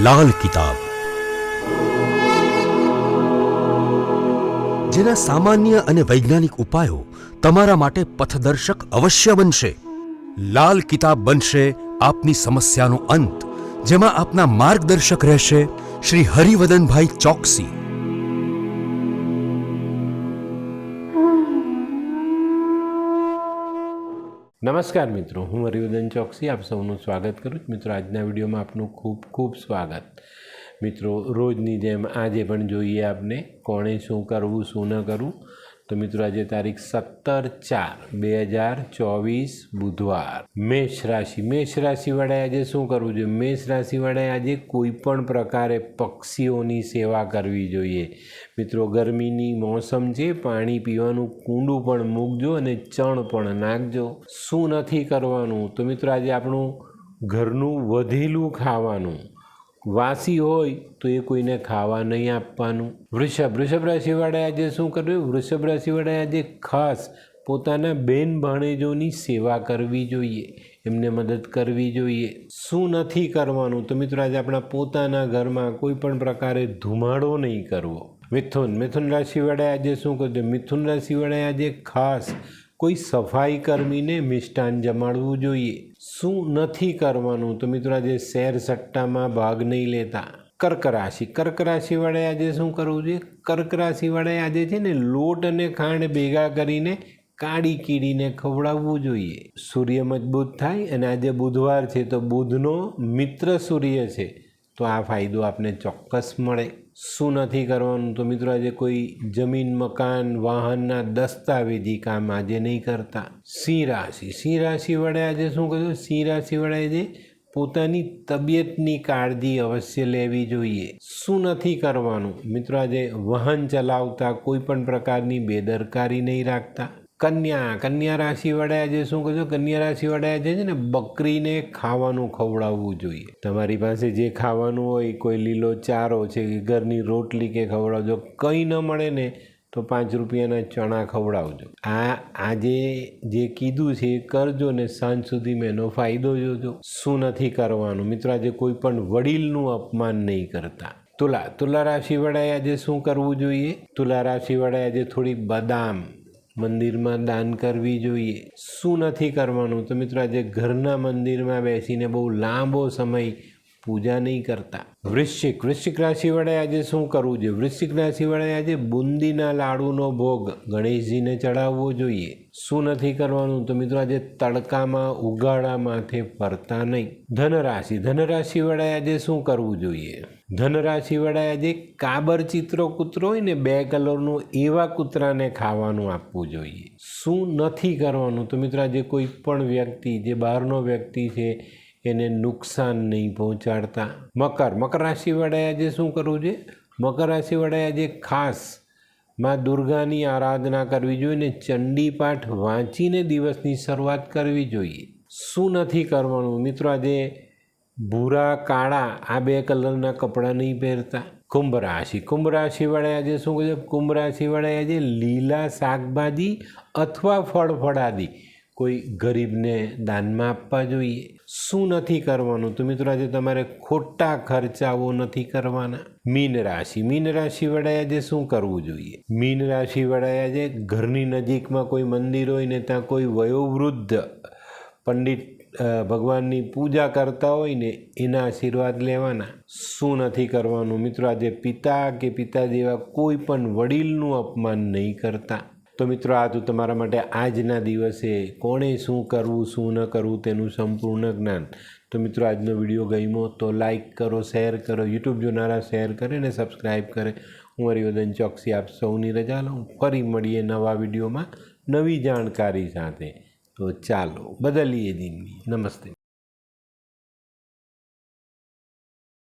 લાલ કિતાબ, જેના સામાન્ય અને વૈજ્ઞાનિક ઉપાયો તમારા માટે પથદર્શક અવશ્ય બનશે। લાલ કિતાબ બનશે આપની સમસ્યાનો અંત, જેમાં આપના માર્ગદર્શક રહેશે શ્રી હરિવદનભાઈ ચોકસી। નમસ્કાર મિત્રો, હું હરિવદન ચોકસી આપ સૌનું સ્વાગત કરું છું। મિત્રો, આજના વિડીયોમાં આપનું ખૂબ ખૂબ સ્વાગત। મિત્રો, રોજની જેમ આજે પણ જોઈએ આપને કોણે શું કરવું શું ન કરવું। તો મિત્રો, આજે તારીખ 17/4/2024 બુધવાર। મેષ રાશિવાળાએ આજે શું કરવું જોઈએ? મેષ રાશિવાળાએ આજે કોઈ પણ પ્રકારે પક્ષીઓની સેવા કરવી જોઈએ। મિત્રો, ગરમીની મોસમ છે, પાણી પીવાનું કૂંડું પણ મૂકજો અને ચણ પણ નાખજો। શું નથી કરવાનું? તો મિત્રો, આજે આપણું ઘરનું વધેલું ખાવાનું વાસી હોય તો એ કોઈને ખાવા નહીં આપવાનું। વૃષભ રાશિવાળાએ આજે શું કરવું? વૃષભ રાશિવાળાએ આજે ખાસ પોતાના બેન ભાણેજોની સેવા કરવી જોઈએ, એમને મદદ કરવી જોઈએ। શું નથી કરવાનું? તો મિત્રો, આજે આપણા પોતાના ઘરમાં કોઈ પણ પ્રકારે ધુમાડો નહીં કરવો। મિથુન રાશિવાળાએ આજે શું કરવું? મિથુન રાશિવાળાએ આજે ખાસ કોઈ સફાઈ કર્મીને મિષ્ટાન જમાડવું જોઈએ। શું નથી કરવાનું? તો મિત્રો, આજે શેર સટ્ટામાં ભાગ નહીં લેતા। કર્ક રાશિવાળાએ આજે શું કરવું જોઈએ? કર્ક રાશિવાળાએ આજે છે ને લોટ અને ખાંડ ભેગા કરીને કાળી કીડીને ખવડાવવું જોઈએ। સૂર્ય મજબૂત થાય અને આજે બુધવાર છે તો બુધનો મિત્ર સૂર્ય છે, તો આ ફાયદો આપને ચોક્કસ મળે। શું નથી કરવાનું? તો મિત્રો, આજે કોઈ જમીન મકાન વાહનના દસ્તાવેજી કામ આજે નહીં કરતા। સિંહ રાશિવાળાએ આજે શું કર્યું? સિંહ રાશિવાળાએ આજે પોતાની તબિયતની કાળજી અવશ્ય લેવી જોઈએ। શું નથી કરવાનું? મિત્રો, આજે વાહન ચલાવતા કોઈ પણ પ્રકારની બેદરકારી નહીં રાખતા। કન્યા રાશિવાળાએ આજે શું કરજો? કન્યા રાશિવાળાએ આજે છે ને બકરીને ખાવાનું ખવડાવવું જોઈએ। તમારી પાસે જે ખાવાનું હોય, કોઈ લીલો ચારો છે કે ઘરની રોટલી કે ખવડાવજો। કંઈ ન મળે ને તો 5 રૂપિયાના ચણા ખવડાવજો। આજે જે કીધું છે એ કરજો ને સાંજ સુધીમાં એનો ફાયદો જોજો। શું નથી કરવાનું? મિત્રો, આજે કોઈ પણ વડીલનું અપમાન નહીં કરતા। તુલા રાશિવાળાએ આજે શું કરવું જોઈએ? તુલા રાશિવાળાએ આજે થોડી બદામ મંદિરમાં દાન કરવી જોઈએ। શું નથી કરવાનું? તો મિત્રો, આજે ઘરના મંદિરમાં બેસીને બહુ લાંબો સમય પૂજા નહીં કરતા। વૃશ્ચિક રાશિવાળાએ આજે શું કરવું જોઈએ? વૃશ્ચિક રાશિવાળાએ આજે બુંદીના લાડુનો ભોગ ગણેશજીને ચડાવવો જોઈએ। શું નથી કરવાનું? તો મિત્રો, આજે તડકામાં ઉગાડા માથે ફરતા નહીં। ધનરાશિવાળાએ આજે શું કરવું જોઈએ? ધનરાશિવાળાએ આજે કાબર ચિત્રો કૂતરો હોય ને 2 કલરનું, એવા કૂતરાને ખાવાનું આપવું જોઈએ। શું નથી કરવાનું? તો મિત્રો, આજે કોઈ પણ વ્યક્તિ જે બહારનો વ્યક્તિ છે એને નુકસાન નહીં પહોંચાડતા। મકર રાશિવાળાએ આજે શું કરવું છે? મકર રાશિવાળાએ આજે ખાસ માં દુર્ગાની આરાધના કરવી જોઈએ ને ચંડી પાઠ વાંચીને દિવસની શરૂઆત કરવી જોઈએ। શું નથી કરવાનું? મિત્રો, આજે ભૂરા કાળા આ 2 કલરના કપડાં નહીં પહેરતા। કુંભ રાશિવાળાએ આજે શું કહે? કુંભ રાશિવાળાએ આજે લીલા શાકભાજી અથવા ફળફળાદી કોઈ ગરીબને દાનમાં આપવા જોઈએ। શું નથી કરવાનું? તો મિત્રો, આજે તમારે ખોટા ખર્ચાઓ નથી કરવાના। મીન રાશિવાળાએ આજે શું કરવું જોઈએ? મીન રાશિવાળાએ આજે ઘરની નજીકમાં કોઈ મંદિર હોય ને ત્યાં કોઈ વયોવૃદ્ધ પંડિત ભગવાનની પૂજા કરતા હોય ને એના આશીર્વાદ લેવાના। શું નથી કરવાનું? મિત્રો, આજે પિતા કે પિતા જેવા કોઈ પણ વડીલનું અપમાન નહીં કરતા। તો મિત્રો, આ તો તમારા માટે આજના દિવસે કોણે શું કરવું શું ન કરવું તેનું સંપૂર્ણ જ્ઞાન। તો મિત્રો, આજનો વિડીયો ગમ્યો તો લાઈક કરો, શેર કરો, યુટ્યુબ જોનારા શેર કરે ને સબસ્ક્રાઈબ કરે। હું હરિવદન ચોકસી આપ સૌની રજા લઉં। ફરી મળીએ નવા વિડીયોમાં નવી જાણકારી સાથે। તો ચાલો બદલીએ જિંદગી। નમસ્તે।